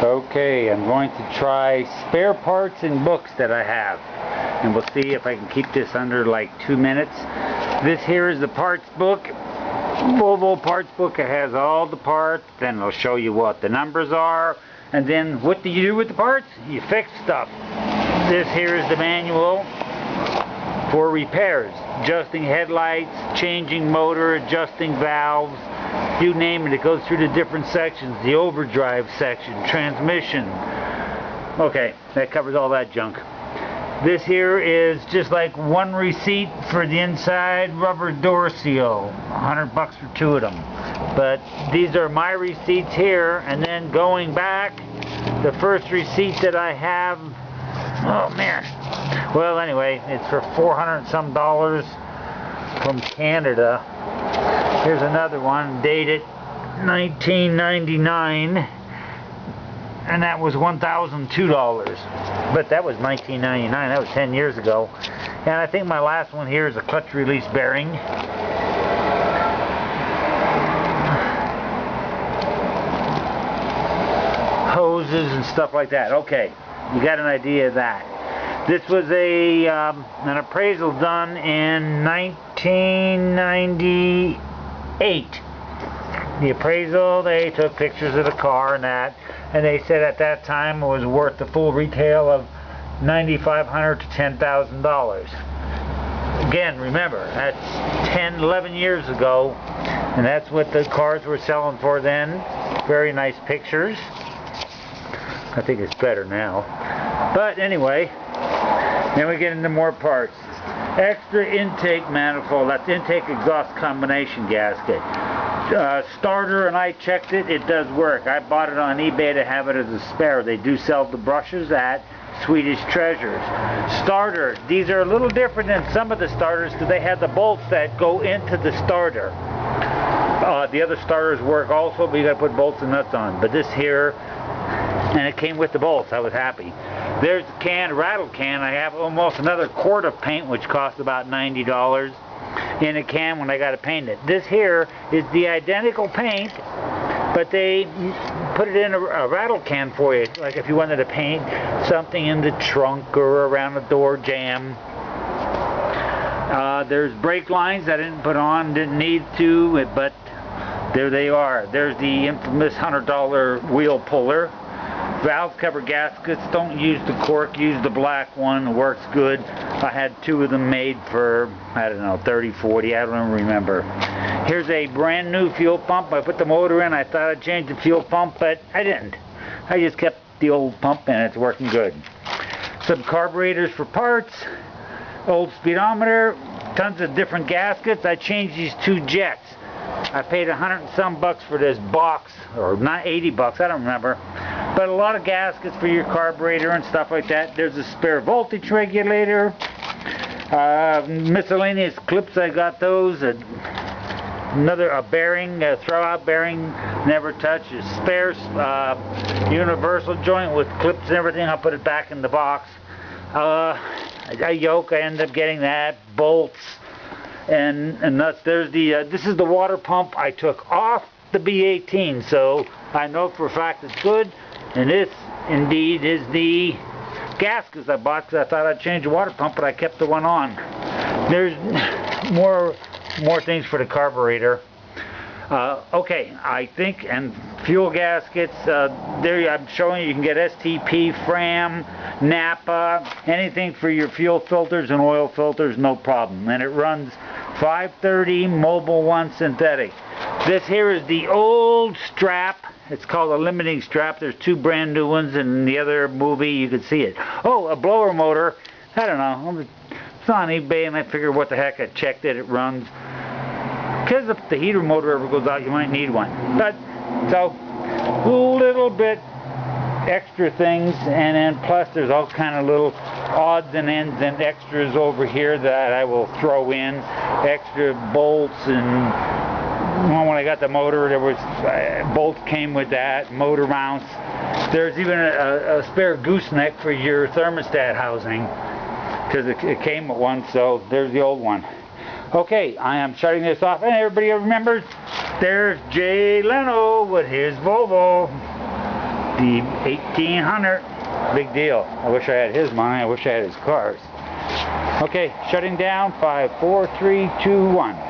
Okay, I'm going to try spare parts and books that I have, and we'll see if I can keep this under like 2 minutes. This here is the parts book, Volvo parts book. It has all the parts, then it'll show you what the numbers are, and then what do you do with the parts? You fix stuff. This here is the manual for repairs, adjusting headlights, changing motor, adjusting valves, you name it. It goes through the different sections, the overdrive section, transmission. Okay, that covers all that junk. This here is just like one receipt for the inside rubber door seal, $100 for 2 of them. But these are my receipts here, and then going back, the first receipt that I have, oh man, well anyway, it's for $400 and some from Canada. Here's another one, dated 1999, and that was $1,002. But that was 1999, that was 10 years ago. And I think my last one here is a clutch release bearing. Hoses and stuff like that. Okay, you got an idea of that. This was an appraisal done in 1998. The appraisal, they took pictures of the car and that, and they said at that time it was worth the full retail of $9,500 to $10,000. Again, remember, that's 10, 11 years ago, and that's what the cars were selling for then. Very nice pictures. I think it's better now. But anyway, then we get into more parts. Extra intake manifold, that's intake exhaust combination gasket. Starter, and I checked it, it does work. I bought it on eBay to have it as a spare. They do sell the brushes at Swedish Treasures. Starter, these are a little different than some of the starters because they have the bolts that go into the starter. The other starters work also, but you got to put bolts and nuts on. But this here, and it came with the bolts. I was happy. There's the can, rattle can. I have almost another quart of paint, which costs about $90 in a can when I got to paint it. This here is the identical paint, but they put it in a rattle can for you. Like if you wanted to paint something in the trunk or around the door jamb. There's brake lines I didn't put on, didn't need to, but there they are. There's the infamous $100 wheel puller. Valve cover gaskets, don't use the cork, use the black one, it works good. I had 2 of them made for, I don't know, 30, 40, I don't remember. Here's a brand new fuel pump. I put the motor in, I thought I'd change the fuel pump, but I didn't. I just kept the old pump and it's working good. Some carburetors for parts, old speedometer, tons of different gaskets. I changed these 2 jets. I paid $100 and some for this box, or not $80, I don't remember. But a lot of gaskets for your carburetor and stuff like that. There's a spare voltage regulator, miscellaneous clips. I got those. A bearing, a throwout bearing, never touched. A spare universal joint with clips and everything. I'll put it back in the box. A yoke. I ended up getting that. Bolts and nuts. There's the. This is the water pump I took off the B18, so I know for a fact it's good. And this, indeed, is the gaskets I bought because I thought I'd change the water pump, but I kept the one on. There's more things for the carburetor. Okay, I think, and fuel gaskets, there I'm showing you can get STP, Fram, Napa, anything for your fuel filters and oil filters, no problem. And it runs 530 Mobil 1 synthetic. This here is the old strap. It's called a limiting strap. There's 2 brand new ones, and in the other movie you can see it. Oh, a blower motor. I don't know. It's on eBay, and I figured what the heck, I checked it. It runs. Because if the heater motor ever goes out, you might need one. But, so, little bit extra things, and then plus there's all kind of little odds and ends and extras over here that I will throw in. Extra bolts and... Well, when I got the motor, there was bolts came with that, motor mounts. There's even a spare gooseneck for your thermostat housing, because it came with one, so there's the old one. Okay, I am shutting this off, and everybody remembers, there's Jay Leno with his Volvo. The 1800. Big deal. I wish I had his money. I wish I had his cars. Okay, shutting down. 5, 4, 3, 2, 1.